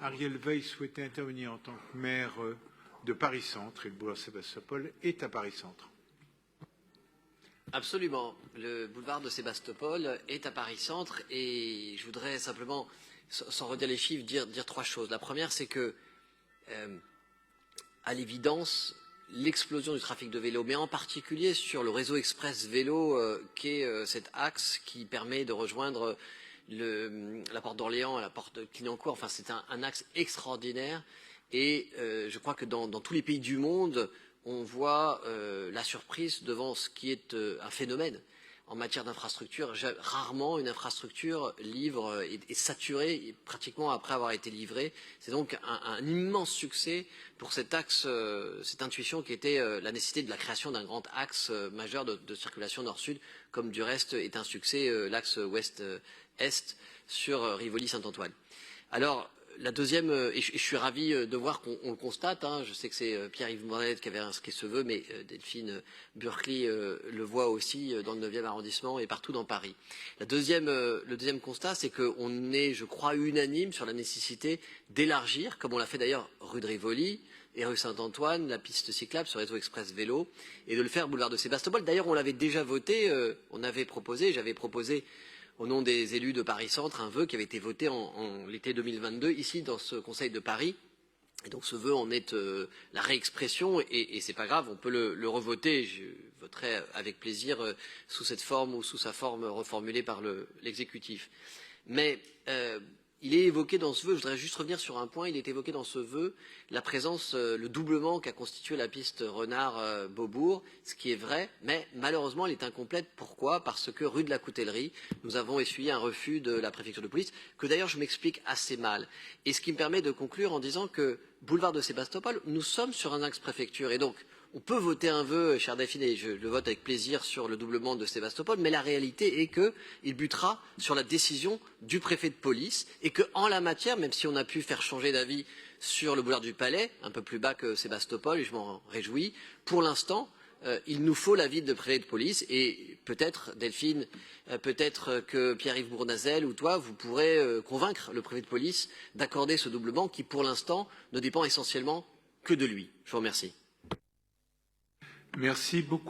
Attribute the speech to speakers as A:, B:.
A: Ariel Veil souhaitait intervenir en tant que maire de Paris-Centre, et le boulevard Sébastopol est à Paris-Centre.
B: Absolument. Le boulevard de Sébastopol est à Paris-Centre et je voudrais simplement, sans redire les chiffres, dire trois choses. La première, c'est que, à l'évidence, l'explosion du trafic de vélo, mais en particulier sur le réseau express vélo, qu'est cet axe qui permet de rejoindre la porte d'Orléans à la porte de Clignancourt. Enfin, c'est un axe extraordinaire et je crois que dans tous les pays du monde, on voit la surprise devant ce qui est un phénomène en matière d'infrastructure. Rarement une infrastructure livre est saturée pratiquement après avoir été livrée. C'est donc un immense succès pour cet axe, cette intuition qui était la nécessité de la création d'un grand axe majeur de circulation nord-sud, comme du reste est un succès l'axe ouest-est sur Rivoli-Saint-Antoine. Alors, la deuxième, et je suis ravi de voir qu'on le constate, hein, je sais que c'est Pierre-Yves Morel qui avait inscrit ce vœu, mais Delphine Burkli le voit aussi dans le 9e arrondissement et partout dans Paris. Le deuxième constat, c'est qu'on est, je crois, unanime sur la nécessité d'élargir, comme on l'a fait d'ailleurs rue de Rivoli et rue Saint-Antoine, la piste cyclable sur réseau express vélo, et de le faire boulevard de Sébastopol. D'ailleurs, on l'avait déjà voté, j'avais proposé au nom des élus de Paris-Centre, un vœu qui avait été voté en l'été 2022, ici, dans ce Conseil de Paris. Et donc ce vœu en est la réexpression, et c'est pas grave, on peut le revoter. Je voterai avec plaisir sous cette forme ou sous sa forme reformulée par l'exécutif. Mais il est évoqué dans ce vœu, je voudrais juste revenir sur un point, il est évoqué dans ce vœu la présence, le doublement qu'a constitué la piste Renard-Beaubourg, ce qui est vrai, mais malheureusement elle est incomplète. Pourquoi? Parce que rue de la Coutellerie, nous avons essuyé un refus de la préfecture de police, que d'ailleurs je m'explique assez mal. Et ce qui me permet de conclure en disant que boulevard de Sébastopol, nous sommes sur un axe préfecture, et donc on peut voter un vœu, chère Delphine, et je le vote avec plaisir sur le doublement de Sébastopol, mais la réalité est qu'il butera sur la décision du préfet de police et qu'en la matière, même si on a pu faire changer d'avis sur le boulevard du Palais, un peu plus bas que Sébastopol, et je m'en réjouis, pour l'instant, il nous faut l'avis de préfet de police et peut-être, Delphine, peut-être que Pierre-Yves Bournazel ou toi, vous pourrez convaincre le préfet de police d'accorder ce doublement qui, pour l'instant, ne dépend essentiellement que de lui. Je vous remercie.
A: Merci beaucoup.